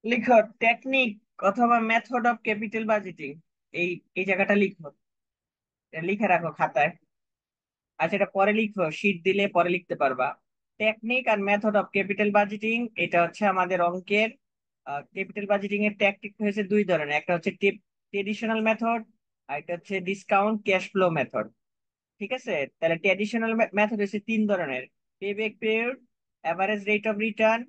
লিখো টেকনিক অথবা method of capital budgeting. এই এই জায়গাটা লিখো, এটা লিখে রাখো খাতায়। আর সেটা পরে লিখো, শীট দিলে পরে লিখতে পারবা। টেকনিক আর মেথড অফ ক্যাপিটাল বাজেটিং, এটা হচ্ছে আমাদের অঙ্কের। ক্যাপিটাল বাজেটিং এর টেকনিক হয়েছে দুই ধরনের, একটা হচ্ছে ট্রেডিশনাল মেথড, আর একটা হচ্ছে ডিসকাউন্ট ক্যাশ ফ্লো মেথড। ঠিক আছে, তাহলে ট্র্যাডিশনাল মেথড হচ্ছে তিন ধরনের: payback period, average rate of return,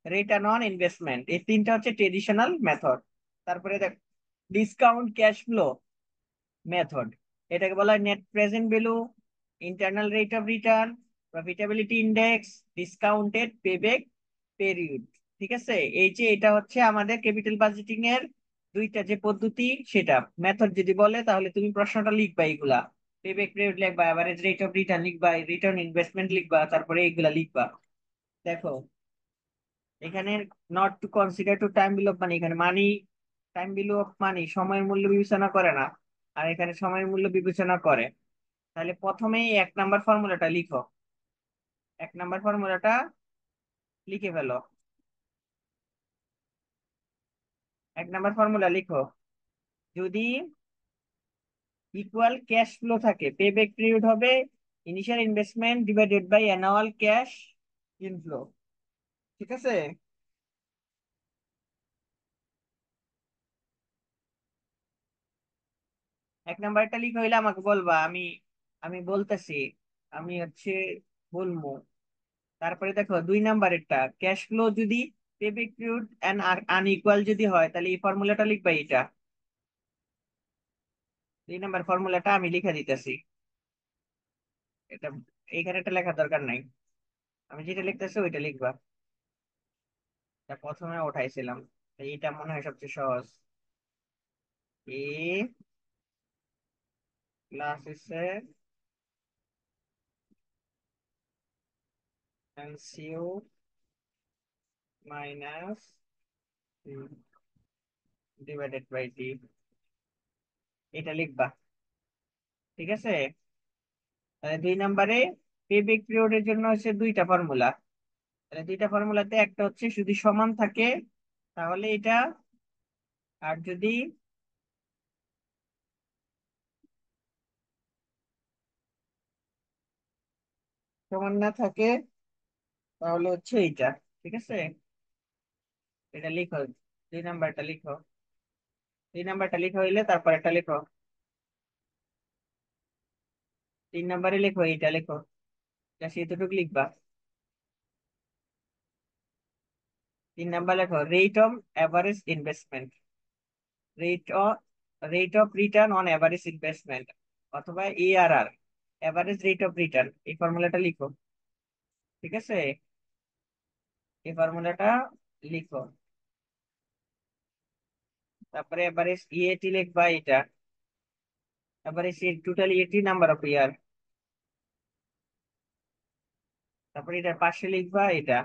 return on investment. এই তিনটা হচ্ছে ট্রেডিশনাল মেথড। তারপরে দেখ, ডিসকাউন্ট ক্যাশ ফ্লো মেথড, এটাকে বলা হয় net present value, internal rate of return, profitability index, discounted payback period. ঠিক আছে, এই যে এটা হচ্ছে আমাদের ক্যাপিটাল বাজেটিং এর দুইটা যে পদ্ধতি, সেটা মেথড যদি বলে তাহলে তুমি প্রশ্নটা লিখবা এইগুলা। পেব্যাক পিরিয়ড লিখবা, এভারেজ রেট অফ রিটার্ন লিখবা, রিটার্ন ইনভেস্টমেন্ট লিখবা, তারপরে এইগুলা লিখবা। দেখো এখানে not to consider to time value of money, এখানে মানি, টাইম ভ্যালু অফ মানি সময়ের মূল্য বিবেচনা করে না, আর এখানে সময়ের মূল্য বিবেচনা করে। তাহলে প্রথমেই এক নাম্বার ফর্মুলাটা লিখো, এক নাম্বার ফর্মুলাটা লিখে ফেলো। এক নাম্বার ফর্মুলা লিখো, যদি ইকুয়াল ক্যাশ ফ্লো থাকে, পে ব্যাক পিরিয়ড হবে initial investment divided by annual cash inflow. ঠিক আছে, এক নাম্বারটা লিখে হইলে আমাকে বলবা, আমি আমি বলতেছি, আমি হচ্ছে বলবো। তারপরে দেখো দুই নাম্বারেরটা, ক্যাশ ফ্লো যদি pay back period and unequal যদি হয়, তাহলে এই ফর্মুলাটা লিখবা এটা। দুই নাম্বার ফর্মুলাটা আমি লিখে দিতেছি, এটা এইখানে একটা লেখার দরকার নাই, আমি যেটা লিখতেছি ওইটা লিখবা। এটা প্রথমে উঠাইছিলাম, তাই এটা মনে হয় সবচেয়ে সহজ। এ প্লাস হচ্ছে এনসিউ মাইনাস ডিভাইডেড বাই ডি, এটা লিখবা। ঠিক আছে, তাহলে দুই নম্বরে পেব্যাক পিরিয়ডের জন্য হচ্ছে দুইটা ফর্মুলা। তাহলে দুইটা ফর্মুলাতে একটা হচ্ছে যদি সমান থাকে তাহলে এটা, আর যদি সমান না থাকে তাহলে হচ্ছে এইটা। ঠিক আছে, এটা লিখো, দুই নাম্বারটা লিখো। দুই নাম্বারটা লিখো হইলে তারপর একটা লিখো, তিন নাম্বারে লিখো, এইটা লিখো, জাস্ট এতটুকু লিখবা। তিন নাম্বার লেখো rate of average investment, rate of rate of return on average investment, অথবা ARR, average rate of return. এই ফর্মুলাটা লিখো। ঠিক আছে, এই ফর্মুলাটা লিখো। তারপরে এভারেজ ইএটি লিখবা এটা, average total EAT number of year. তারপরে এটার পাশে লিখবা এটা,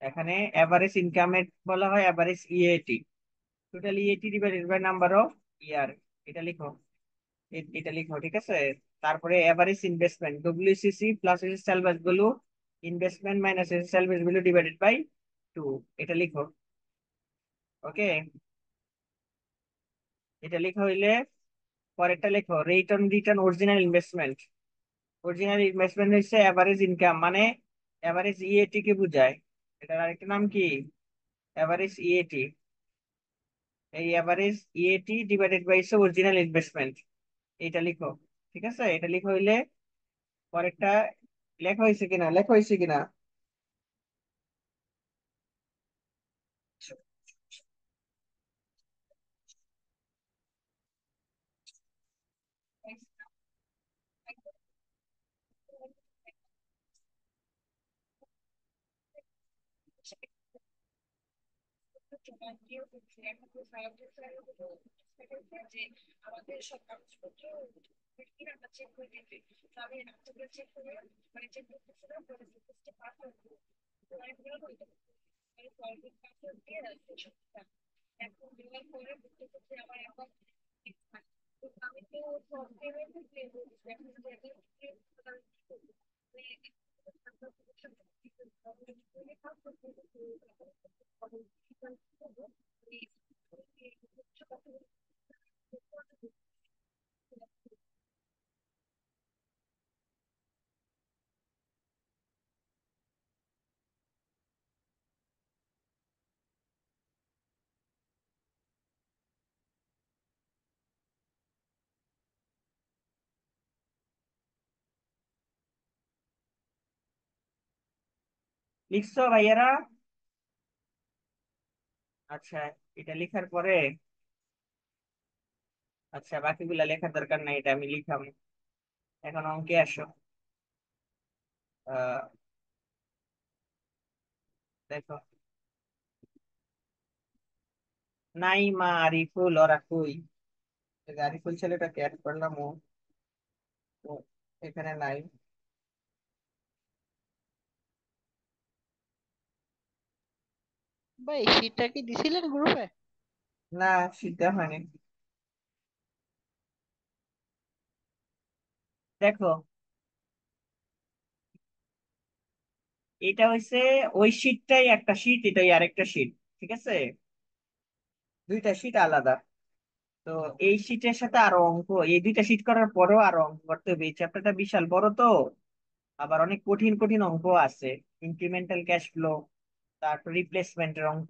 এখানে এভারেজ ইনকামের বলা হয় average EAT, total EAT divided by number of year, এটা লিখো। এটা লিখো। ঠিক আছে, তারপরে average investment, WCC plus salvage value, investment minus salvage value divided by two, এটা লিখো। ওকে, এটা লিখা হইলে পরেরটা লেখো rate on return original investment. Original investment হচ্ছে এভারেজ ইনকাম, মানে এভারেজ ইএটি কে বোঝায়। এটার আরেকটা নাম কি? Average EAT. এই average EAT divided by original investment, এটা লিখো। ঠিক আছে, এটা লিখা হইলে পরেরটা লেখা হয়েছে কিনা, লেখা হয়েছে কিনা। লিখছো ভাইয়ারা? আচ্ছা, এটা লেখার পরে, আচ্ছা বাকিগুলা লেখার দরকার নাই, এটা আমি লিখাম। এখন অঙ্কে আসো। আহ দেখো, নাই মা আরিফুল ওরা কই? এই যে আরিফুল ছেলেটাকে অ্যাড করলাম, ও এখানে নাই। ভাই শীটটা কি দিছিলেন গ্রুপে? না, সিদ্ধা হয়নি। দেখো, এটা হইছে ওই শীটটাই একটা শীট, এটাই আরেকটা শীট। ঠিক আছে, দুইটা শীট আলাদা। তো এই শীটের সাথে আরো অঙ্ক, এই দুইটা শীট করার পরেও আরো অঙ্ক করতে হবে। এই চ্যাপ্টারটা বিশাল বড় তো, আবার অনেক কঠিন কঠিন অঙ্ক আছে। ইনক্রিমেন্টাল ক্যাশ ফ্লো, তারপর রিপ্লেসমেন্টের অঙ্ক,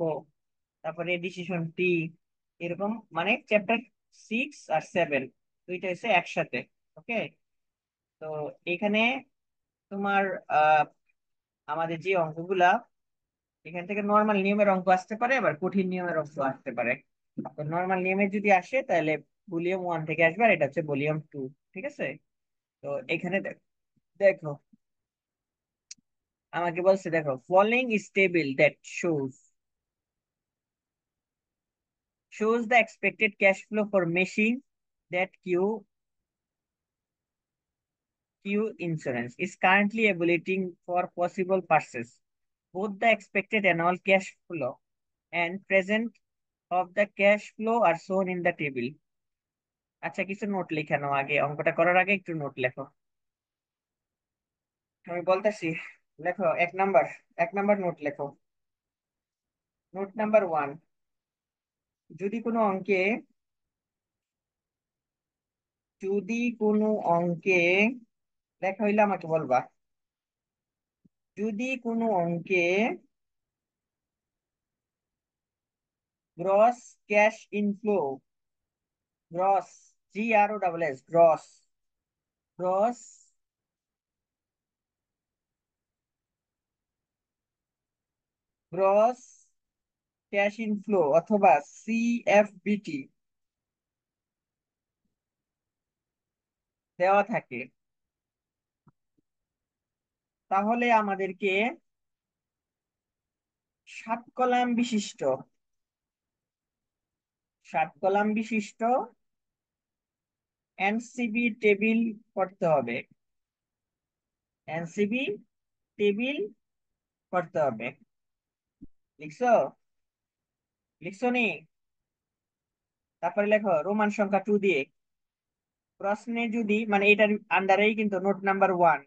তারপরে ডিসিশন টি, এরকম। মানে চ্যাপ্টার 6 আর 7 দুইটা হচ্ছে একসাথে। ওকে। তো এখানে তোমার আহ আমাদের যে অঙ্কগুলা, এখান থেকে নর্মাল নিয়মের অঙ্ক আসতে পারে, আবার কঠিন নিয়মের অঙ্ক আসতে পারে। তো নর্মাল নিয়মের যদি আসে তাহলে ভলিউম 1 থেকে আসবে, আর এটা হচ্ছে ভলিউম 2। ঠিক আছে। তো এখানে দেখো, আমাকে বলছে, দেখো, following is table that shows the expected cash flow for machine that Q Insurance is currently evaluating for possible purchase. Both the expected annual cash flow and present of the cash flow are shown in the table. আচ্ছা, কিছু note লিখে নাও আগে, অঙ্কটা করার আগে একটু note লেখো। আমি বলতেছি, লেখো। 1 নাম্বার, 1 নাম্বার নোট লেখো। নোট নাম্বার 1, যদি কোনো অঙ্কে, যদি কোনো অঙ্কে লেখা হইলে আমাকে বলবা। যদি কোনো অঙ্কে gross cash inflow, gross, GROSS, gross, gross, gross cash inflow অথবা CFBT দেওয়া থাকে, তাহলে আমাদেরকে 7 কলাম বিশিষ্ট এনসিবি টেবিল করতে হবে। এনসিবি টেবিল করতে হবে। লিখছো? লিখছো নি? তারপরে লেখো রোমান সংখ্যা 2 দিয়ে। প্রশ্নে যদি, মানে এটার আন্ডারেই কিন্তু নোট নাম্বার 1,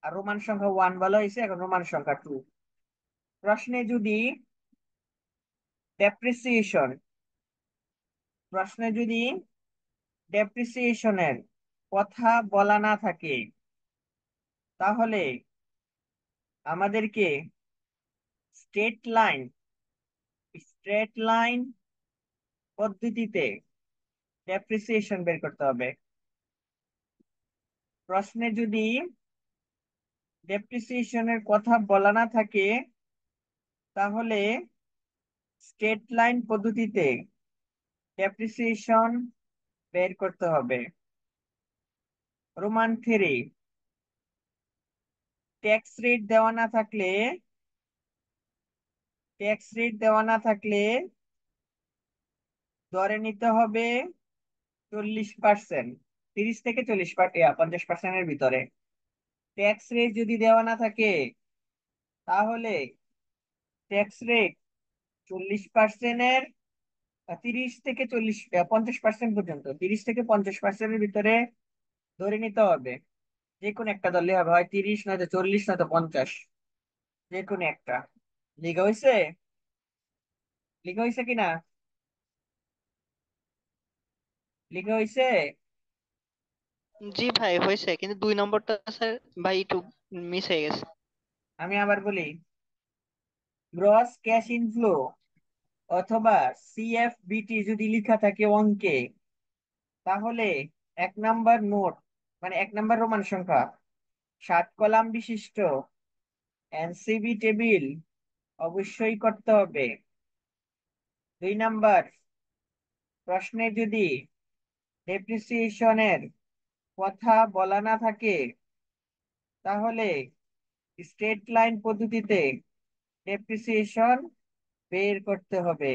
আর রোমান সংখ্যা 1 বলা হয়েছে, এখন রোমান সংখ্যা 2। প্রশ্নে যদি ডেপ্রিসিয়েশন, প্রশ্নে যদি ডেপ্রিসিয়েশনের কথা বলা না থাকে, তাহলে আমাদেরকে স্ট্রেট লাইন, স্ট্রেট লাইন পদ্ধতিতে ডেপ্রিসিয়েশন বের করতে হবে। প্রশ্নে যদি ডেপ্রিসিয়েশনের কথা বলা না থাকে, তাহলে স্ট্রেট লাইন পদ্ধতিতে ডেপ্রিসিয়েশন বের করতে হবে। রোমান 3, ট্যাক্স রেট দেওয়া না থাকলে, ট্যাক্স রেট দেওয়া না থাকলে ধরে নিতে হবে 40%, 30 থেকে 40, 50%-এর ভিতরে। ট্যাক্স রেট যদি দেওয়া না থাকে, তাহলে ট্যাক্স রেট 40%-এর, 30 থেকে 40, 50% পর্যন্ত, 30 থেকে 50%-এর ভিতরে ধরে নিতে হবে। যে কোনো একটা ধরলে হবে, হয় 30, নয়তো 40, নয়তো 50। যে কোনো একটা। লিখা হয়েছে? লিখা হয়েছে কিনা? লিখা হয়েছে? জি ভাই হয়েছে, কিন্তু 2 নম্বরটা স্যার ভাই একটু মিস হয়ে গেছে। আমি আবার বলি, গ্রস ক্যাশ ইনফ্লো অথবা সিএফবিটি যদি লেখা থাকে অঙ্কে, তাহলে 1 নাম্বার নোট, মানে 1 নাম্বার রোমান সংখ্যা, 7 কলাম বিশিষ্ট এনসিবি টেবিল অবশ্যই করতে হবে। 2 নাম্বার, প্রশ্নে যদি ডেপ্রিসিয়েশনের কথা বলা না থাকে, তাহলে স্ট্রেট লাইন পদ্ধতিতে ডেপ্রিসিয়েশন বের করতে হবে।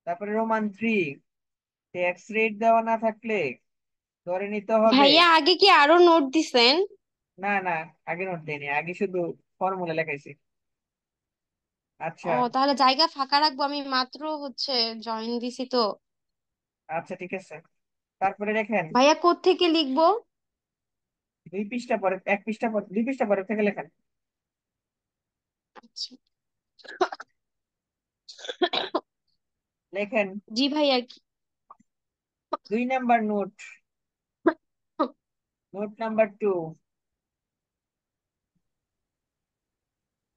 তারপরে রোমান 3, ট্যাক্স রেট দেওয়া না থাকলে ধরে নিতে হবে। ভাইয়া আগে কি আরো নোট দিছেন? না না, আগে নোট দেয়নি, আগে শুধু ফর্মুলা লেখাইছি। আচ্ছা। ও, তাহলে জায়গা ফাঁকা রাখবো, আমি মাত্র জয়েন দিছি তো। আচ্ছা ঠিক আছে, তারপরে দেখেন, ভাইয়া কোত্থেকে লিখবো? 2 পৃষ্ঠা পরে, 1 পৃষ্ঠা পরে, 2 পৃষ্ঠা পরে থেকে লেখেন। আচ্ছা। লেখেন, জি ভাইয়া। 2 number note, note number 2,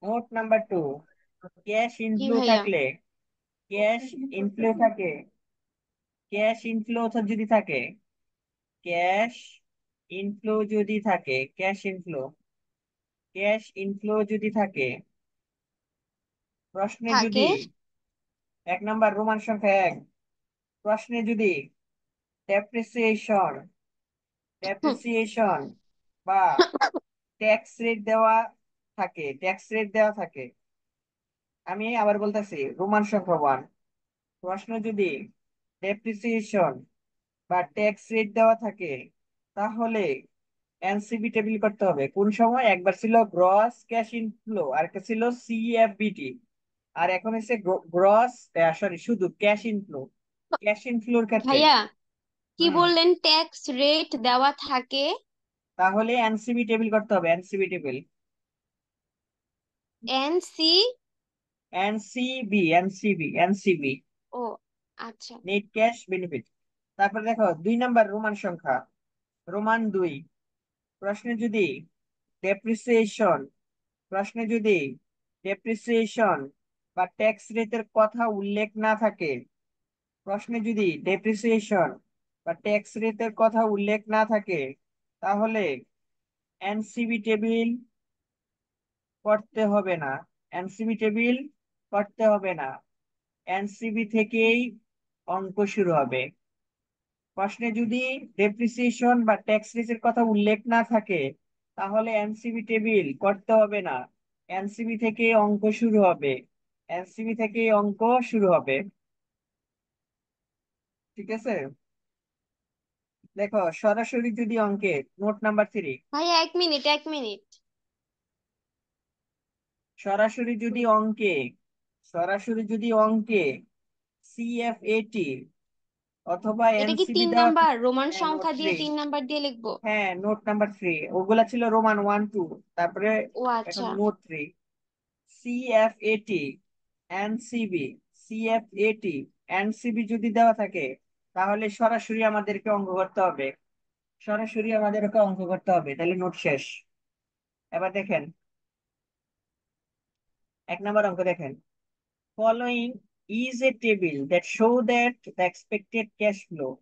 note number 2, cash কি ইনফ্লো ভাইয়া? থাকলে, ক্যাশ ইনফ্লো থাকে, ক্যাশ ইনফ্লো যদি থাকে, ক্যাশ ইনফ্লো যদি থাকে, ক্যাশ ইনফ্লো যদি থাকে, প্রশ্নে থাকে। যদি 1 নাম্বার রোমান সংখ্যা 1, প্রশ্নে যদি ডেপ্রিসিয়েশন ডেপ্রিসিয়েশন বা ট্যাক্স রেট দেওয়া থাকে। আমি আবার বলতেছি, রোমান সংখ্যা 1, প্রশ্ন যদি ডেপ্রিসিয়েশন বা ট্যাক্স রেট দেওয়া থাকে, তাহলে এনসিবি টেবিল করতে হবে। কোন সময়? একবার ছিল গ্রস ক্যাশ ইনফ্লো, আর একটা ছিল সিএফবিটি, আর এখন হচ্ছে গ্রস, সরি, শুধু ক্যাশ ইনফ্লোর ক্ষেত্রে। ভাইয়া কি হুম, বললেন? ট্যাক্স রেট দেওয়া থাকে। তাহলে এনসিবি টেবিল করতে হবে, এনসিবি টেবিল। এনসি। এনসিবি ও আচ্ছা। Net cash benefit. তারপর দেখো, 2 নাম্বার রোমান 2, প্রশ্নে যদি ডেপ্রিসিয়েশন প্রশ্নে যদি ডেপ্রিসিয়েশন বা ট্যাক্স রেটের কথা উল্লেখ না থাকে, প্রশ্নে যদি ডেপ্রিসিয়েশন বা ট্যাক্স রেটের কথা উল্লেখ না থাকে, তাহলে এনসিবি টেবিল করতে হবে না, এনসিবি টেবিল করতে হবে না, এনসিবি থেকেই অঙ্ক শুরু হবে। প্রশ্নে যদি ডেপ্রিসিয়েশন বা ট্যাক্স রেটের কথা উল্লেখ না থাকে, তাহলে এনসিবি টেবিল করতে হবে না, এনসিবি থেকে অঙ্ক শুরু হবে, এনসিবি থেকে অঙ্ক শুরু হবে। ঠিক আছে? দেখো, সরাসরি যদি অঙ্কে, নোট নাম্বার 3, ভাইয়া 1 মিনিট 1 মিনিট। সরাসরি যদি অঙ্কে সরাসরি যদি অঙ্কে সিএফএটি অথবা এটা কি এনসিবি তিন দেওয়া নাম্বার থাকে। রোমান হ্যাঁ, নোট সংখ্যা দিয়ে থ্রি 3 নাম্বার দিয়ে লিখবো? হ্যাঁ, নোট নাম্বার 3, ওগুলা ছিল রোমান 1 2, তারপরে ও এখন আচ্ছা। Note 3, CFAT, NCB, CFAT, NCB যদি দেওয়া থাকে, তাহলে সরাসরি আমাদেরকে অঙ্ক করতে হবে, তাহলে নোট শেষ। এবার দেখেন, 1 নাম্বার অঙ্ক দেখেন, following is a table that show that the expected cash flow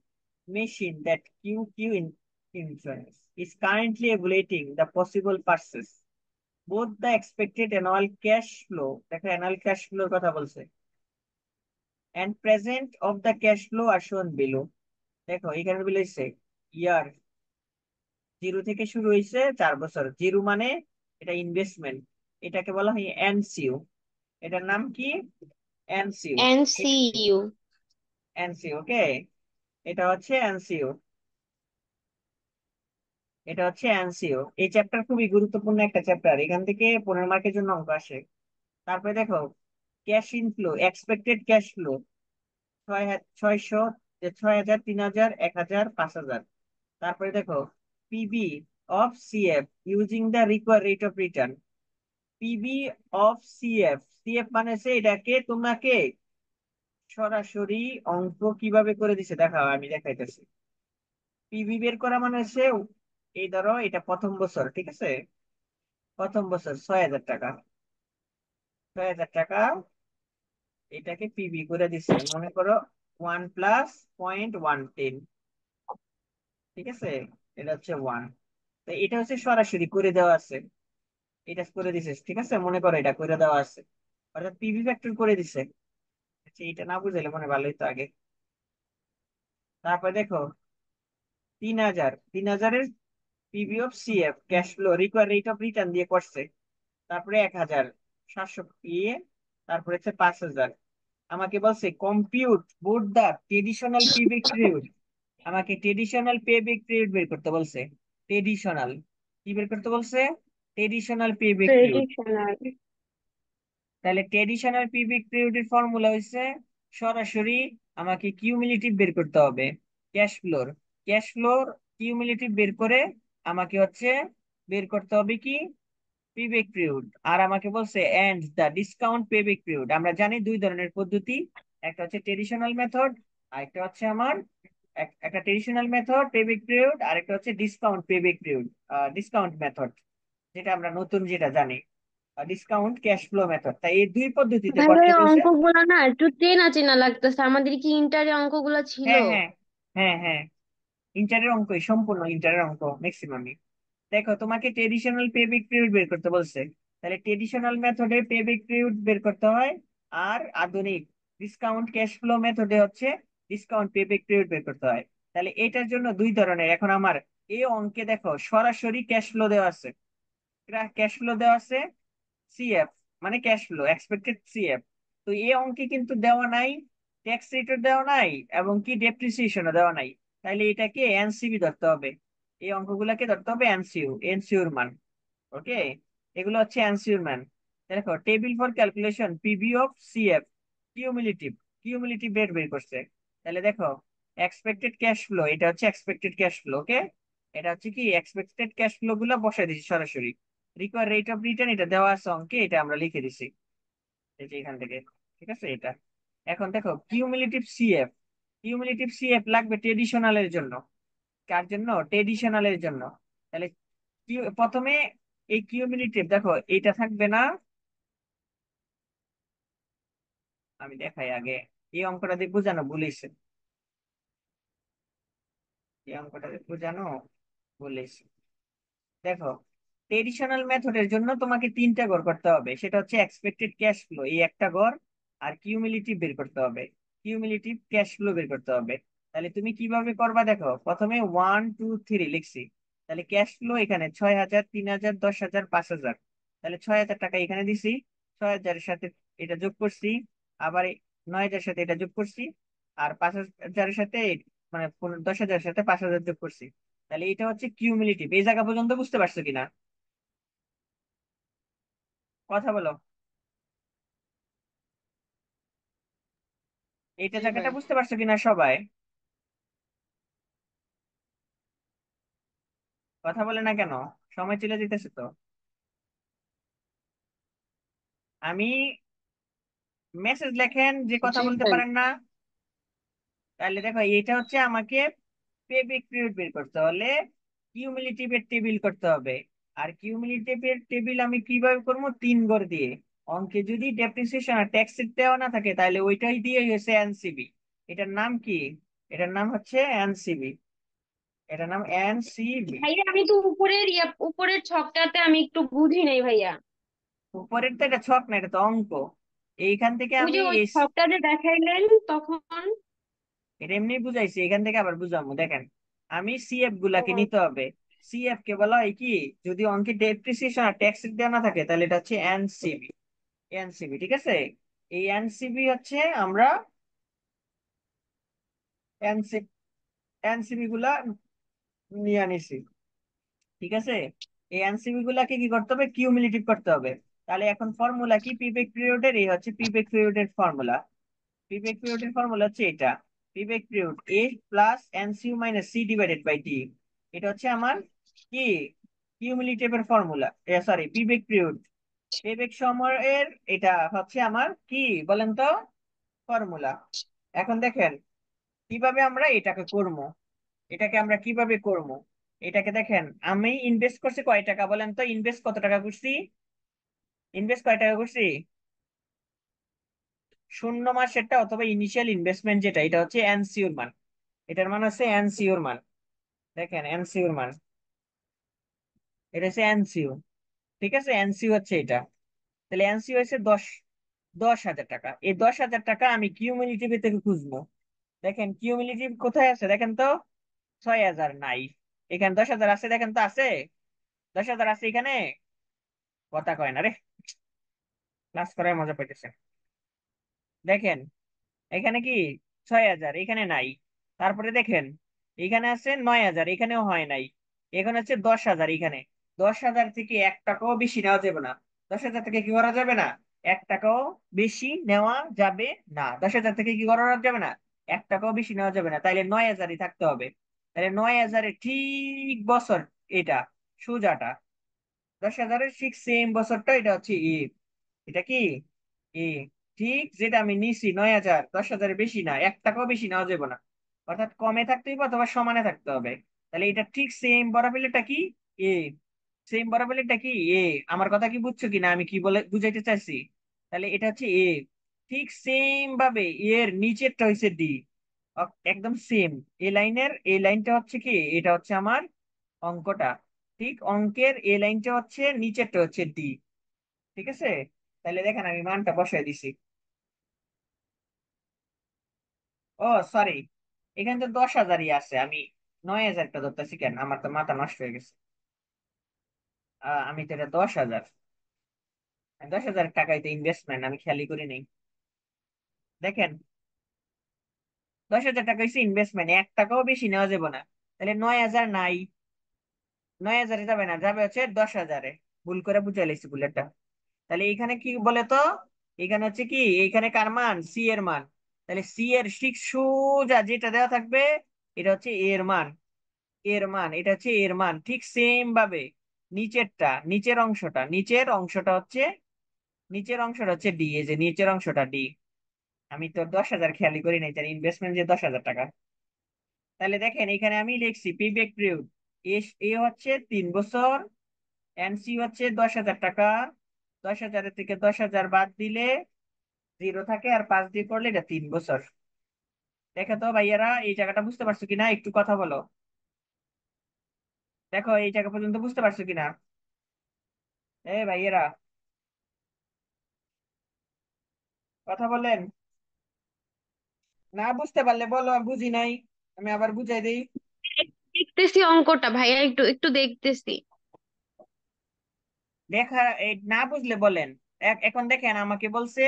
machine that QQ Insurance is currently evaluating the possible purchase. Both the expected annual cash flow, দেখো annual cash flow এর কথা বলছে, and present of the cash flow are shown below. দেখো এখানে বলেছে ইয়ার, zero থেকে শুরু হয়েছে, 4 বছর। জিরো মানে এটা ইনভেস্টমেন্ট, এটাকে বলা হয় এনসিও। এটার নাম কি? এনসিও। এনসিইউ। এনসিও, ওকে, এটা হচ্ছে এনসিও, এটা হচ্ছে এনসিও। এই চ্যাপ্টার খুবই গুরুত্বপূর্ণ একটা চ্যাপ্টার, এখান থেকে 15 মার্কের জন্য অঙ্ক আসে। তারপরে দেখো, cash inflow, expected cash flow, 600, 6,000, 3,000, 1,000, 5,000। তারপরে দেখো, PB of CF using the require rate of return, PB of CF, CF মানে হচ্ছে এটাকে তোমাকে সরাসরি অঙ্ক কিভাবে করে দিছে দেখাও, আমি দেখাইতেছি। পিবি বের করা মানে হচ্ছে, এই ধরো এটা প্রথম বছর, ঠিক আছে, প্রথম বছর 6,000 টাকা, 6,000 টাকা, এটাকে পিবি করে দিছে মনে করো 1+0.110, ঠিক আছে, এটা হচ্ছে 1। তো এটা হচ্ছে সরাসরি করে দেওয়া আছে, এটা করে দিছে, ঠিক আছে, মনে করো এটা করে দেওয়া আছে, অর্থাৎ পিভি ফ্যাক্টর করে দিছে। আচ্ছা, এটা না বুঝাইলে মনে ভালোই তো আগে। তারপর দেখো 3,000, 3,000-এর PV of CF cash flow require rate of return দিয়ে করছে। তারপরে 1,700 ইয়ে, তারপরে হচ্ছে 5,000। আমাকে বলছে কম্পিউট বোথ দা ট্রেডিশনাল পেব্যাক পিরিয়ড, আমাকে ট্রেডিশনাল পেব্যাক পিরিয়ড বের করতে বলছে। ট্রেডিশনাল কি বের করতে বলছে? Traditional payback period. ট্রেডিশনাল। তাহলে ট্রেডিশনাল পিভিক পিরিয়ডের ফর্মুলা হইছে সরাসরি আমাকে কিউমুলেটিভ বের করতে হবে cash floor, cash floor cumulative বের করে আমাকে হচ্ছে বের করতে হবে কি পেব্যাক পিরিয়ড। আর আমাকে বলছে and the discount payback period. আমরা জানি দুই ধরনের পদ্ধতি, একটা হচ্ছে ট্রেডিশনাল মেথড, আর একটা হচ্ছে আমার একটা ট্রেডিশনাল মেথড পেব্যাক পিরিয়ড, আর একটা হচ্ছে discount payback period, discount method, যেটা আমরা নতুন যেটা জানি ডিসকাউন্ট ক্যাশ ফ্লো মেথড। তাই এই দুই পদ্ধতিতে ভাইয়া করতে এই বলছে। অঙ্কগুলা না একটু চেনা চেনা লাগতেছে, আমাদের কি ইন্টারে অঙ্কগুলা ছিল? হ্যাঁ হ্যাঁ, হ্যাঁ হ্যাঁ, ইন্টারের অঙ্কই, সম্পূর্ণ ইন্টারের অঙ্ক ম্যাক্সিমামই। দেখো তোমাকে ট্রেডিশনাল পেব্যাক পিরিয়ড বের করতে বলছে, তাহলে ট্রেডিশনাল মেথডে পেব্যাক পিরিয়ড বের করতে হয়, আর আধুনিক ডিসকাউন্ট ক্যাশ ফ্লো মেথডে হচ্ছে ডিসকাউন্ট পেব্যাক পিরিয়ড বের করতে হয়। তাহলে এটার জন্য দুই ধরনের, এখন আমার এই অঙ্কে দেখো সরাসরি ক্যাশ ফ্লো দেওয়া আছে, ক্যাশ ফ্লো দেওয়া আছে, সিএফ মানে ক্যাশ ফ্লো এক্সপেক্টেড সিএফ। তো এই অঙ্কে কিন্তু দেওয়া নাই, ট্যাক্স রেটও দেওয়া নাই, এবং কি ডেপ্রিসিয়েশনও দেওয়া নাই। তাইলে এটাকে এনসিবি ধরতে হবে, এই অঙ্কগুলাকে ধরতে হবে এনসিইউ, এনসিইউর মান। ওকে, এগুলো হচ্ছে এনসিইউর মান। দেখো table for calculation PB of CF cumulative, cumulative rate বের করছে। তাহলে দেখো এক্সপেক্টেড ক্যাশ ফ্লো, এটা হচ্ছে এক্সপেক্টেড ক্যাশ ফ্লো, ওকে, এটা হচ্ছে কি এক্সপেক্টেড ক্যাশ ফ্লো গুলো বসাই দিছি সরাসরি। রিকোয়ার রেট অফ রিটার্ন এটা দেওয়া আছে অঙ্কে, এটা আমরা লিখে দিছি এই যে এখান থেকে, ঠিক আছে এটা। এখন দেখো কিউমুলেটিভ সিএফ, কিউমুলেটিভ সিএফ লাগবে ট্রেডিশনালের জন্য, কার জন্য? ট্রেডিশনালের জন্য। তাহলে প্রথমে এই কিউমুলেটিভ দেখো এটা থাকবে না, আমি দেখাই আগে, এই অঙ্কটা দিয়ে বোঝানো বলেছে, এই অঙ্কটা দিয়ে বোঝানো বলেছে। দেখো ট্রেডিশনাল মেথডের জন্য তোমাকে তিনটা ঘর করতে হবে, সেটা হচ্ছে এক্সপেক্টেড ক্যাশ ফ্লো এই একটা ঘর, আর কিউমুলেটিভ বের করতে হবে, কিউমুলেটিভ ক্যাশ ফ্লো বের করতে হবে। তাহলে তুমি কিভাবে করবা দেখো, প্রথমে 1 2 3 লিখছি, তাহলে ক্যাশ ফ্লো এখানে 6,000, 3,000, 10,000, 5,000। তাহলে 6,000 টাকা এখানে দিছি, 6,000-এর সাথে এটা যোগ করছি, আবার 9,000-এর সাথে এটা যোগ করছি, আর 5,000-এর সাথে মানে 10,000-এর সাথে 5,000 যোগ করছি। তাহলে এটা হচ্ছে কিউমুলেটিভ। এই জায়গা পর্যন্ত বুঝতে পারছো কিনা? কথা বলো, এইটা জি ভাই। জায়গাটা বুঝতে পারছো কিনা সবাই? কথা বলে না কেন? সময় চলে যেতেছে তো। আমি মেসেজ লেখেন যে কথা জি বলতে ভাই। পারেন না। তাহলে দেখো এটা হচ্ছে আমাকে পেব্যাক পিরিয়ড বের করতে হলে কিউমুলেটিভের টেবিল করতে হবে। আর কিউমুলেটিভের টেবিল আমি কিভাবে করবো? 3 ঘর দিয়ে। অঙ্কে যদি ডেপ্রিসিয়েশন আর ট্যাক্স দেওয়া না থাকে তাহলে ওইটাই দিয়ে হয়েছে এনসিবি। এটার নাম কি? এটার নাম হচ্ছে এনসিবি, এটার নাম এনসিবি। ভাইয়া আমি তো উপরের ছকটাতে আমি একটু বুঝি নাই ভাইয়া। উপরের তো এটা ছক না, এটা তো অঙ্ক। এইখান থেকে ওই আমি যে ওই ছকটা যে দেখাইলেন তখন। এটা এমনি বুঝাইছি, এখান থেকে আবার বুঝাবো দেখেন। আমি সিএফ গুলাকে ও, নিতে হবে, সিএফ কে বলা হয় কি, যদি অঙ্কে ডেপ্রিসিয়েশন আর ট্যাক্স দেওয়া না থাকে তাহলে এটা হচ্ছে এনসিবি, এনসিবি, ঠিক আছে। এই এনসিবি হচ্ছে আমরা এনসিবি, এনসিবি গুলা নিয়ে আনিছি, ঠিক আছে। এই এনসিবি গুলাকে কি করতে হবে? কিউমুলেটিভ করতে হবে। তাহলে এখন ফর্মুলা কি পিবেক পিরিয়ডের? এই হচ্ছে পিবেক পিরিয়ডের ফর্মুলা। পিবেক পিরিয়ডের ফর্মুলা হচ্ছে এটা, payback period A plus NCU minus C divided by T. এটা হচ্ছে আমার কি কিউমুলেটিভ এর formula, sorry payback period. Payback সময়ের এটা হচ্ছে আমার কি বলেন তো ফর্মুলা। এখন দেখেন কিভাবে আমরা এটাকে করবো, এটাকে আমরা কিভাবে করবো। এটাকে দেখেন আমি ইনভেস্ট করছি কয় টাকা বলেন তো, ইনভেস্ট কত টাকা করছি, ইনভেস্ট কয় টাকা করছি। 0 মাসেরটা অথবা ইনিশিয়াল ইনভেস্টমেন্ট যেটা, এটা হচ্ছে এনসিওর মান, এটার মান হচ্ছে এনসিওর মান। দেখেন এনসিওর মান, এটা হচ্ছে এনসিও। ঠিক আছে, এনসিও হচ্ছে এটা। তাহলে এনসিও হচ্ছে 10,000 টাকা। এই 10,000 টাকা আমি কিউমুলেটিভ থেকে খুঁজবো। দেখেন কিউমুলেটিভ কোথায় আছে দেখেন তো, 6,000 নাই, এখানে 10,000 আছে, দেখেন তো আছে, 10,000 আছে এখানে, কথা কয় না রে, ক্লাস করার মজা পাইতেছে। দেখেন এখানে কি 6,000, এখানে নাই। তারপরে দেখেন এখানে আছে 9,000, এখানেও হয় নাই। এখানে হচ্ছে 10,000, এখানে 10,000 থেকে 1 টাকাও বেশি নেওয়া যাবে না। 10,000 থেকে কি করা যাবে না, 1 টাকাও বেশি নেওয়া যাবে না। 10,000 থেকে কি করা যাবে না, 1 টাকাও বেশি নেওয়া যাবে না, তাইলে 9,000ই থাকতে হবে। তাহলে 9,000-এর ঠিক বছর এটা, সোজাটা 10,000-এর ঠিক সেম বছরটা, এটা হচ্ছে এ, এটা কি এ। ঠিক যেটা আমি নিছি 9,000, 10,000-এর বেশি না, 1 টাকাও বেশি নেওয়া যাবে না, অর্থাৎ কমে থাকতে হবে অথবা সমানে থাকতে হবে। তাহলে এটা ঠিক সেম বরাবর, এটা কি এ, সেম বরাবর এটা কি এ। আমার কথা কি বুঝছো কিনা, আমি কি বলে বুঝাইতে চাইছি। তাহলে এটা হচ্ছে এ। ঠিক সেম ভাবে এর নিচেরটা হচ্ছে ডি, একদম সেম। এই লাইনটা হচ্ছে কি, এটা হচ্ছে আমার অঙ্কটা। ঠিক অঙ্কের এই লাইনটা হচ্ছে, নিচেরটা হচ্ছে ডি। ঠিক আছে, তাহলে দেখেন আমি মানটা বসাই দিছি। ও সরি, এখানে তো 10,000-ই আছে, আমি 9,000টা ধরতেছি কেন, আমার তো মাথা নষ্ট হয়ে গেছে। আমি তো এটা 10,000, 10,000 টাকাই তো ইনভেস্টমেন্ট, আমি খেয়ালই করি নাই। দেখেন 10,000 টাকা হচ্ছে ইনভেস্টমেন্ট, 1 টাকাও বেশি নেওয়া যাবে না। তাহলে 9,000 নাই, 9,000-এ যাবে না, যাবে হচ্ছে 10,000-এ। ভুল করে বুঝাই লাইছি বুলেটটা। তাহলে এখানে কি বলে তো, এখানে হচ্ছে কি, এখানে কার মান, সি এর মান। তাহলে সি এর ঠিক সোজা যেটা দেওয়া থাকবে, এটা হচ্ছে এর মান, এর মান, এটা হচ্ছে এর মান। ঠিক সেম ভাবে নিচেরটা, নিচের অংশটা হচ্ছে ডি, এই যে নিচের অংশটা ডি। আমি তো 10,000 খেয়ালই করি নাই, তার ইনভেস্টমেন্ট যে 10,000 টাকা। তাহলে দেখেন এখানে আমি লিখছি পেব্যাক পিরিয়ড, এ হচ্ছে 3 বছর, এনসি হচ্ছে 10,000 টাকা। 10,000 থেকে 10,000 বাদ দিলে 0 থাকে, আর 5 দিয়ে করলে এটা 3 বছর। দেখো তো ভাইয়ারা এই জায়গাটা বুঝতে পারছো কিনা, একটু কথা বলো। দেখো এই জায়গা পর্যন্ত বুঝতে পারছো কিনা, ভাইয়েরা কথা বলেন। না বুঝতে পারলে বলো বুঝি নাই, আমি আবার বুঝাই দিই। দেখতেছি অঙ্কটা ভাইয়া, একটু একটু দেখতেছি। দেখা না বুঝলে বলেন। এখন দেখেন আমাকে বলছে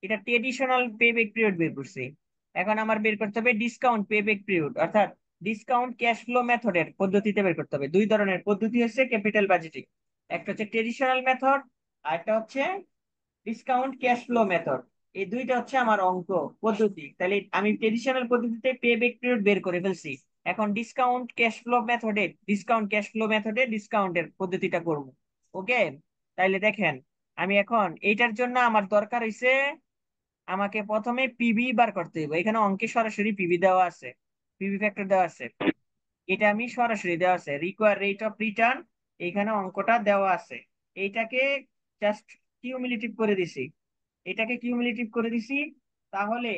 এটা ট্রেডিশনাল পেব্যাক পিরিয়ড বের করছে। এখন আমার বের করতে হবে ডিসকাউন্ট পেব্যাক পিরিয়ড, অর্থাৎ ডিসকাউন্ট ক্যাশ ফ্লো মেথডের পদ্ধতিতে বের করতে হবে। দুই ধরনের পদ্ধতি হচ্ছে ক্যাপিটাল বাজেটিং, একটা হচ্ছে ট্রেডিশনাল মেথড, আর একটা হচ্ছে ডিসকাউন্ট ক্যাশ ফ্লো মেথড। এই দুইটা হচ্ছে আমার অঙ্ক পদ্ধতি। তাহলে আমি ট্রেডিশনাল পদ্ধতিতে পে ব্যাক পিরিয়ড বের করে ফেলছি। এখন ডিসকাউন্ট ক্যাশ ফ্লো মেথডে ডিসকাউন্টের পদ্ধতিটা করব। ওকে, তাইলে দেখেন আমি এখন এইটার জন্য আমার দরকার হইছে, আমাকে প্রথমে পিভি বার করতে হবে। এখানে অঙ্কে সরাসরি পিভি দেওয়া আছে, পিভি ফ্যাক্টর দেওয়া আছে, এটা আমি সরাসরি দেওয়া আছে। রিকোয়ার রেট অফ রিটার্ন, এখানে অঙ্কটা দেওয়া আছে। এইটাকে জাস্ট কিউমুলেটিভ করে দিছি, এটাকে কিউমুলেটিভ করে দিছি। তাহলে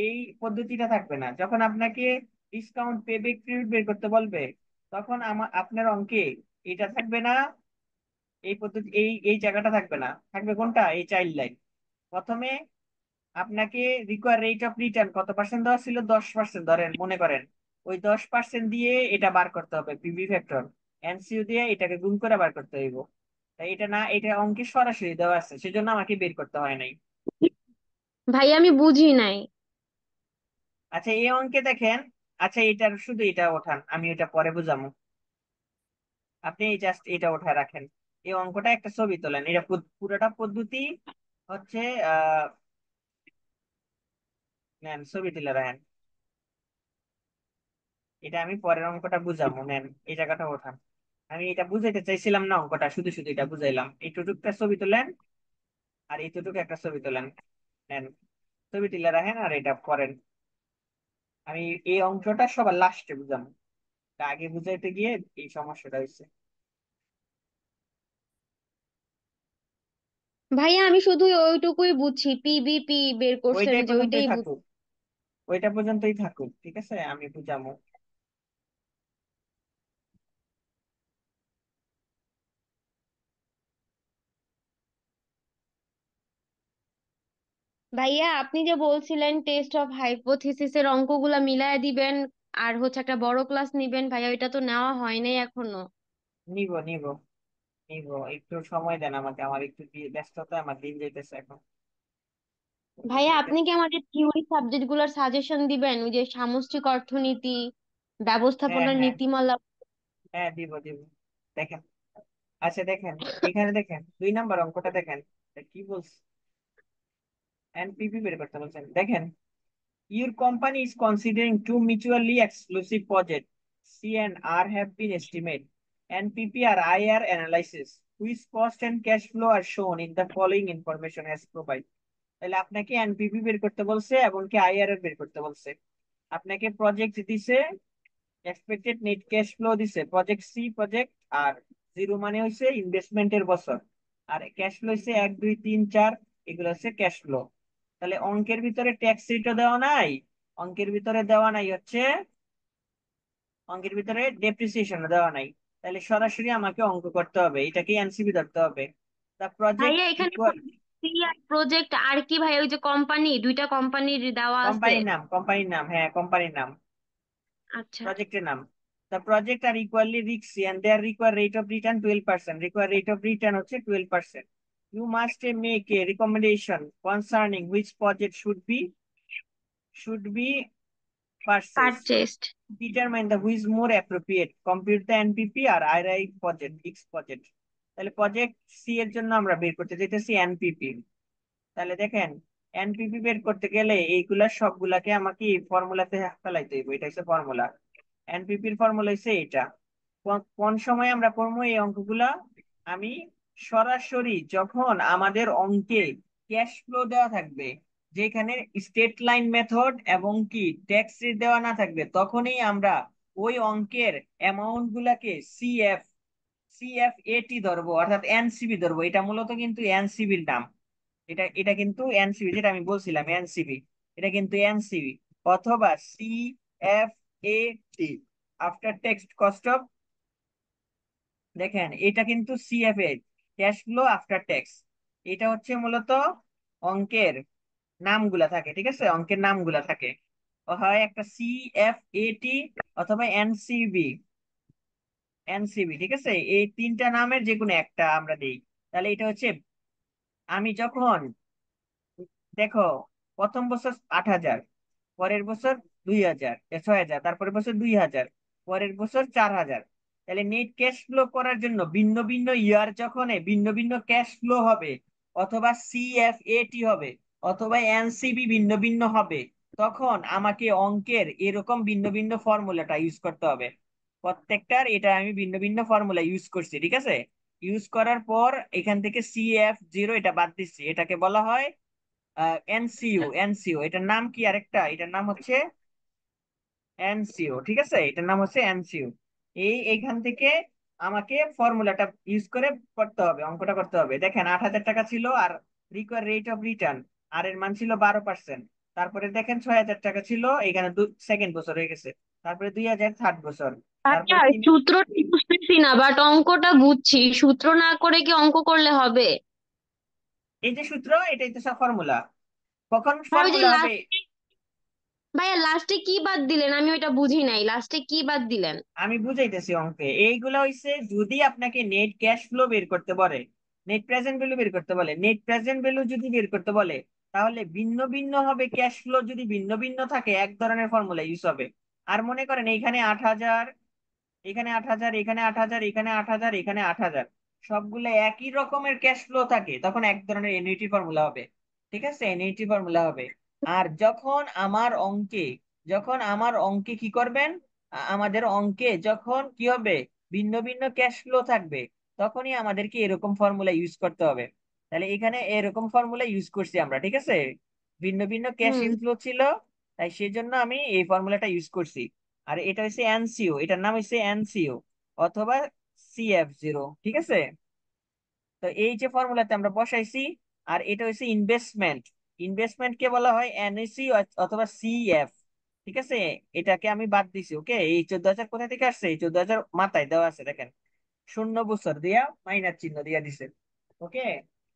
এই পদ্ধতিটা থাকবে না, যখন আপনাকে ডিসকাউন্ট পেব্যাক পিরিয়ড বের করতে বলবে, তখন আপনার অঙ্কে এটা থাকবে না, এই পদ্ধতি এই জায়গাটা থাকবে না, থাকবে কোনটা, এই চাইল্ড লাইন। প্রথমে আপনাকে রিকোয়ার রেট অফ রিটার্ন কত পার্সেন্ট দেওয়া ছিল, 10% ধরেন মনে করেন, ওই 10% দিয়ে এটা বার করতে হবে পিভি ফ্যাক্টর, এনসিইউ দিয়ে এটাকে গুণ করে বার করতে হইব। তাই এটা না, এটা অঙ্কে সরাসরি দেওয়া আছে, সেজন্য আমাকে বের করতে হয় নাই। ভাই আমি বুঝি নাই। আচ্ছা এই অঙ্কে দেখেন, আচ্ছা এটার শুধু এটা ওঠান, আমি এটা পরে বুঝাবো। আপনি এই জাস্ট এটা উঠায় রাখেন, এই অঙ্কটা একটা ছবি তোলেন, এটা পুরোটা পদ্ধতি হচ্ছে আহ নেন ছবি তুলে রাখেন। এটা আমি পরের অঙ্কটা বুঝাবো, নেন এই জায়গাটা ওঠান। আমি এটা বুঝাইতে চাইছিলাম না, অঙ্কটা শুধু শুধু এটা বুঝাইলাম। এইটুকটা ছবি তোলেন আর এইটুকু একটা ছবি তোলেন, নেন, ছবি তুলে রাখেন আর এটা করেন। আমি এই অঙ্কটা সবার লাস্টে বুঝাবো, তা আগে বুঝাইতে গিয়ে এই সমস্যাটা হয়েছে। ভাইয়া আমি শুধু ওইটুকুই বুঝছি, পিবিপি বের করছেন ওইটাই যে পর্যন্তই ওইটাই থাকুক, ওইটা পর্যন্তই থাকুক, ঠিক আছে, আমি বুঝাবো। ভাইয়া আপনি যে বলছিলেন টেস্ট অফ হাইপোথিসিস এর অঙ্কগুলা মিলায় দিবেন আর হচ্ছে একটা বড় ক্লাস নিবেন, ভাইয়া ওইটা তো নেওয়া হয় নাই এখনো। নিব নিব নিব, একটু সময় দেন আমাকে, আমার একটু ব্যস্ততা, আমার দিন যাইতেছে এখন। ভাইয়া আপনি কি আমাকে থিওরি সাবজেক্ট গুলোর সাজেশন দিবেন, ওই যে সামষ্টিক অর্থনীতি, হ্যাঁ ব্যবস্থাপনার হ্যাঁ নীতিমালা? হ্যাঁ, দিব দিব। দেখেন, আচ্ছা দেখেন, এখানে দেখেন 2 নাম্বার অঙ্কটা দেখেন, এটা কি বলছে, এনপিপি বের করতে বলছেন, দেখেন, your company is considering two mutually exclusive projects. C and R have been estimated. NPP or IR analysis, which cost and cash flow are shown in the following information as provided. তাহলে আপনাকে NPP বের করতে বলছে এবং কি IRR বের করতে বলছে। আপনাকে প্রজেক্ট দিছে, এক্সপেক্টেড নেট ক্যাশ ফ্লো দিছে প্রজেক্ট সি প্রজেক্ট আর, জিরো মানে হচ্ছে ইনভেস্টমেন্টের বছর, আর ক্যাশ ফ্লো হচ্ছে 1 2 3 4, এগুলো হচ্ছে ক্যাশ ফ্লো। তাহলে অঙ্কের ভিতরে ট্যাক্স রিটও দেওয়া নাই, অঙ্কের ভিতরে দেওয়া নাই হচ্ছে, অঙ্কের ভিতরে ডেপ্রিসিয়েশন দেওয়া নাই। তাহলে সরাসরি আমাকে অঙ্ক করতে হবে, এটাকে এনসিবি ধরতে হবে। দা প্রজেক্ট ভাইয়া এখানে ইকুয়াল, প্রজেক্ট আর কি ভাই, ওই যে কোম্পানি, দুইটা কোম্পানির দেওয়া আছে। কোম্পানির নাম, কোম্পানির নাম, হ্যাঁ কোম্পানির নাম, আচ্ছা। project নাম। The project are equally risky and their required rate of return 12%. Required rate of return হচ্ছে 12%. You must make a recommendation concerning which project should be purchased. Purchased. Determine the which more appropriate. Compute the NPP or IRI project, X project. তাহলে project C এর জন্য আমরা বের করতে চাইতেছি NPP. তাহলে দেখেন, এনপিপি বের করতে গেলে এইগুলা সবগুলাকে আমাকে ফর্মুলাতে ফেলাইতে হইব, এটা হচ্ছে ফর্মুলা। এনপিপির ফর্মুলা হচ্ছে এটা। কোন সময় আমরা করবো এই অঙ্কগুলা, আমি সরাসরি যখন আমাদের অঙ্কে ক্যাশ ফ্লো দেওয়া থাকবে, যেখানে স্টেট লাইন মেথড এবং কি ট্যাক্স রেট দেওয়া না থাকবে, তখনই আমরা ওই অঙ্কের অ্যামাউন্ট গুলাকে সিএফএটি ধরবো, অর্থাৎ এনসিবি ধরবো। এটা মূলত কিন্তু এনসিবির নাম, এটা এটা কিন্তু এনসিবি, যেটা আমি বলছিলাম এনসিবি, এটা কিন্তু এনসিবি অথবা CFAT, after text cost of, দেখেন এটা কিন্তু CFA, cash flow after tax. এটা হচ্ছে মূলত অঙ্কের নামগুলা থাকে, ঠিক আছে, অঙ্কের নামগুলা থাকে, হয় একটা সিএফএটি অথবা এনসিবি, এনসিবি, ঠিক আছে, এই তিনটা নামের যে কোনো একটা আমরা দিই। তাহলে এটা হচ্ছে, আমি যখন, দেখো, প্রথম বছর 8,000, পরের বছর 2,000, 6,000, তারপরের বছর 2,000, পরের বছর 4,000। তাহলে নেট ক্যাশ ফ্লো করার জন্য ভিন্ন ভিন্ন ইয়ার যখন ভিন্ন ভিন্ন ক্যাশ ফ্লো হবে, অথবা সিএফএটি হবে, অথবা এনসিবি ভিন্ন ভিন্ন হবে, তখন আমাকে অঙ্কের এরকম ভিন্ন ভিন্ন ফর্মুলাটা ইউজ করতে হবে। প্রত্যেকটার এটা আমি ভিন্ন ভিন্ন ফর্মুলা ইউজ করছি, ঠিক আছে। ইউজ করার পর এখান থেকে সিএফ 0 এটা বাদ দিচ্ছি, এটাকে বলা হয় এনসিইউ। এনসিইউ এটার নাম কি, আরেকটা এটার নাম হচ্ছে এনসিইউ, ঠিক আছে, এটার নাম হচ্ছে এনসিইউ। এইখান থেকে আমাকে ফর্মুলাটা ইউজ করে করতে হবে, অঙ্কটা করতে হবে। দেখেন 8,000 টাকা ছিল, are require rate of return আর এর মান ছিল 12%। তারপরে দেখেন 6,000 টাকা ছিল, এখানে সেকেন্ড বছর হয়ে গেছে, তারপরে 2,000 থার্ড বছর, আচ্ছা, তারপরে তিন। সূত্রটা বুঝতেছি না, বাট অঙ্কটা বুঝছি। সূত্র না করে কি অঙ্ক করলে হবে? এই যে সূত্র, এটাই তো সব ফর্মুলা, কখন ভাই ওই যে ফর্মুলা হবে। লাস্ট, ভাইয়া লাস্টে কি বাদ দিলেন, আমি ওইটা বুঝি নাই, লাস্টে কি বাদ দিলেন? আমি বুঝাইতেছি অঙ্কে, এইগুলা হইছে যদি আপনাকে নেট ক্যাশ ফ্লো বের করতে বলে, নেট প্রেজেন্ট ভ্যালু বের করতে বলে, নেট প্রেজেন্ট ভ্যালু যদি বের করতে বলে, তাহলে ভিন্ন ভিন্ন হবে ক্যাশ ফ্লো, যদি ভিন্ন ভিন্ন থাকে এক ধরনের ফর্মুলা ইউজ হবে। আর মনে করেন এইখানে 8,000, এখানে 8,000, এখানে 8,000, এখানে 8,000, এখানে 8,000, সবগুলো একই রকমের ক্যাশ ফ্লো থাকে, তখন এক ধরনের এনইটি ফর্মুলা হবে, ঠিক আছে, এনইটি ফর্মুলা হবে। আর যখন আমার অঙ্কে কি করবেন, আমাদের অঙ্কে যখন কি হবে, ভিন্ন ভিন্ন ক্যাশ ফ্লো থাকবে, তখনই আমাদেরকে এরকম ফর্মুলা ইউজ করতে হবে। তাহলে এখানে এরকম ফর্মুলা ইউজ করছি আমরা, ঠিক আছে? ভিন্ন ভিন্ন ক্যাশ হুম। ইনফ্লো ছিল, তাই সেজন্য আমি এই ফর্মুলাটা ইউজ করছি। আর এটা হচ্ছে এনসিও, এটার নাম হচ্ছে এনসিও অথবা CF0, ঠিক আছে? তো এই যে ফর্মুলাতে আমরা বসাইছি। আর এটা হচ্ছে ইনভেস্টমেন্ট, ইনভেস্টমেন্ট কে বলা হয় এনএসি অথবা CF, ঠিক আছে? এটাকে আমি বাদ দিছি। ওকে, এই 14,000 কোথা থেকে আসছে? এই 14,000 মাথায় দেওয়া আছে, দেখেন, 0 বছর দিয়া মাইনাস চিহ্ন দিয়া দিছে। ওকে,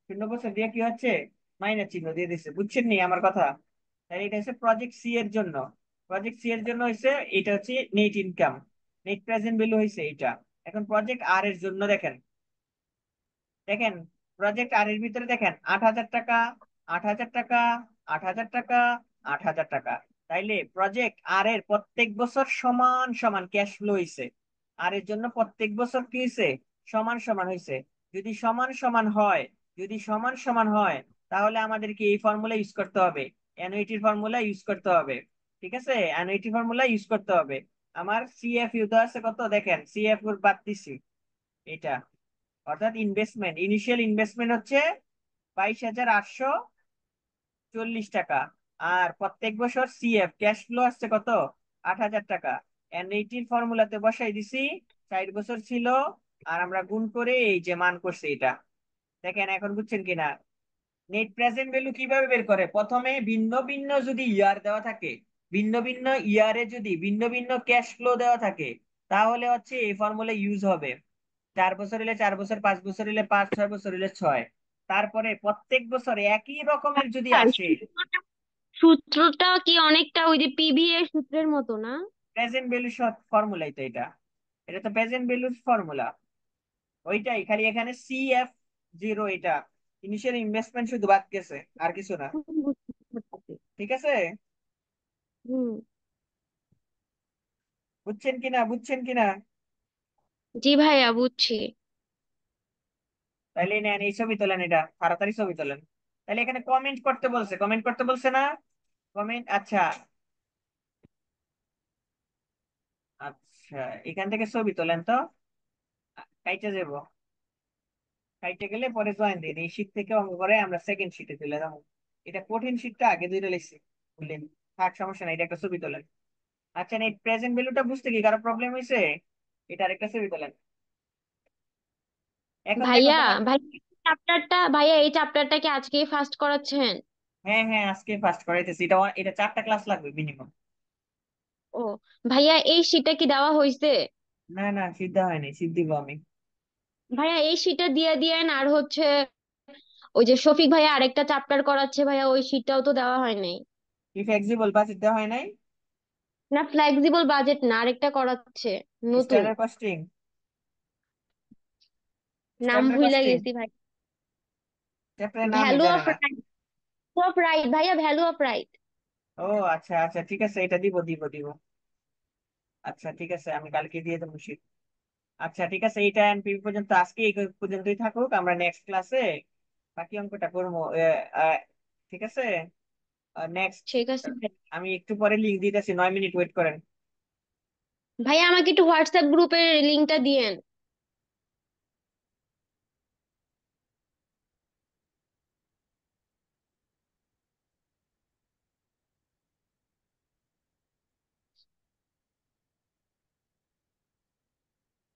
0 বছর দিয়া কি হচ্ছে? মাইনাস চিহ্ন দিয়ে দিছে, বুঝছেন নি আমার কথা? তাহলে এটা হচ্ছে প্রজেক্ট সি এর জন্য। প্রজেক্ট সি এর জন্য হচ্ছে এটা হচ্ছে net income, net present value হয়েছে এটা। এখন প্রজেক্ট আর এর জন্য দেখেন, দেখেন প্রজেক্ট আর এর ভিতরে দেখেন 8,000 টাকা, 8,000 টাকা, 8,000 টাকা, 8,000 টাকা। তাইলে প্রজেক্ট আর এর প্রত্যেক বছর সমান সমান ক্যাশ ফ্লো হয়েছে। আর এর জন্য প্রত্যেক বছর কি হয়েছে? সমান সমান হয়েছে। যদি সমান সমান হয়, যদি সমান সমান হয়, তাহলে আমাদেরকে এই ফর্মুলা ইউজ করতে হবে, অ্যানুইটির ফর্মুলা ইউজ করতে হবে। ঠিক আছে, অ্যানুইটি ফর্মুলা ইউজ করতে হবে। আমার CF ইউজ আছে কত, দেখেন CF এর বাদ দিছি এটা। অর্থাৎ ইনভেস্টমেন্ট, ইনিশিয়াল ইনভেস্টমেন্ট হচ্ছে 22,840 টাকা। আর প্রত্যেক বছর CF ক্যাশ ফ্লো আসছে কত? 8,000 টাকা। এনএইটির ফর্মুলাতে বসাই দিছি, 4 বছর ছিল, আর আমরা গুণ করে এই যে মান করছি এটা। দেখেন এখন বুঝছেন কিনা? নেট প্রেজেন্ট ভ্যালু কিভাবে বের করে? প্রথমে ভিন্ন ভিন্ন যদি ইয়ার দেওয়া থাকে, ভিন্ন ভিন্ন ইয়ারে যদি ভিন্ন ভিন্ন ক্যাশ ফ্লো দেওয়া থাকে, তাহলে হচ্ছে এই ফর্মুলা ইউজ হবে। 4 বছর হলে 4 বছর, 5 বছর হলে 5, 6 বছর হলে 6। তারপরে প্রত্যেক বছর একই রকমের যদি আর আসে, সূত্রটা কি অনেকটা ওই যে পিভি এর সূত্রের মতো না? প্রেজেন্ট ভ্যালু ফর্মুলাই তো এটা, এটা তো প্রেজেন্ট ভ্যালুর ফর্মুলা। ওইটাই, খালি এখানে CF0, এটা ইনিশিয়াল ইনভেস্টমেন্ট শুধু বাদ গেছে, আর কিছু না। হুম, বুঝতে পারছি। ঠিক আছে, হুম। বুঝছেন কিনা, বুঝছেন কিনা? জি ভাইয়া, বুঝছি। তাইলে নেন এই ছবি তোলেন, এটা তাড়াতাড়ি ছবি তোলেন। তাহলে এখানে কমেন্ট করতে বলছে, কমেন্ট করতে বলছে না? কমেন্ট, আচ্ছা। আচ্ছা, এখান থেকে ছবি তোলেন তো, কাইটা যাব, কাইটে গেলে পরে জয়েন দিন। এই শীট থেকে অঙ্ক করে আমরা সেকেন্ড শীটে চলে যাবো। এটা কঠিন শীটটা আগে দুইটা লিখছি, বুঝলেন? থাক, সমস্যা নাই, এটা একটা ছবি তোলেন। আচ্ছা, এই প্রেজেন্ট ভ্যালুটা বুঝতে কি কারো প্রবলেম হয়েছে? এটা আরেকটা ছবি তোলেন। এখন দেখো ভাইয়া, তোমার, ভাইয়া এই চ্যাপ্টারটা কি আজকেই ফার্স্ট করাচ্ছেন? হ্যাঁ হ্যাঁ, আজকে ফার্স্ট করাইতেছি। এটা এটা 4টা ক্লাস লাগবে মিনিমাম। ও ভাইয়া, এই শীটটা কি দেওয়া হয়েছে? না না, সিদ্ধা হয়নি, সিদ্ধ দিব আমি। ভাইয়া এই শীটটা দিয়ে দিয়েন। আর হচ্ছে ওই যে শফিক ভাইয়া আরেকটা চ্যাপ্টার করাচ্ছে ভাইয়া, ওই শীটটাও তো দেওয়া হয় নাই। কি ফ্লেক্সিবল বাজেট দেওয়া হয় নাই? না, ফ্লেক্সিবল বাজেট না, আরেকটা করাচ্ছে নতুন। স্ট্যান্ডার্ড কস্টিং, নাম স্ট্যান্ডার্ড ভুলে কস্টিং গেছি ভাই। চ্যাপ্টারের নামই ভ্যালু জানে অফ না। রাইট, অফ রাইট ভাইয়া, ভ্যালু অফ রাইট। ও আচ্ছা আচ্ছা, ঠিক আছে, এটা দিব দিব দিব। আচ্ছা ঠিক আছে, আমি কালকে দিয়ে দেবো শীট। আচ্ছা ঠিক আছে, এইটা এনপিভি পর্যন্ত আজকে এই পর্যন্তই থাকুক, আমরা নেক্সট ক্লাসে বাকি অঙ্কটা করবো। ঠিক আছে, নেক্সট। ঠিক আছে ভাই। আমি একটু পরে লিঙ্ক দিতেছি, 9 মিনিট ওয়েট করেন। ভাইয়া আমাকে একটু হোয়াটসঅ্যাপ গ্রুপের লিংকটা দিয়েন।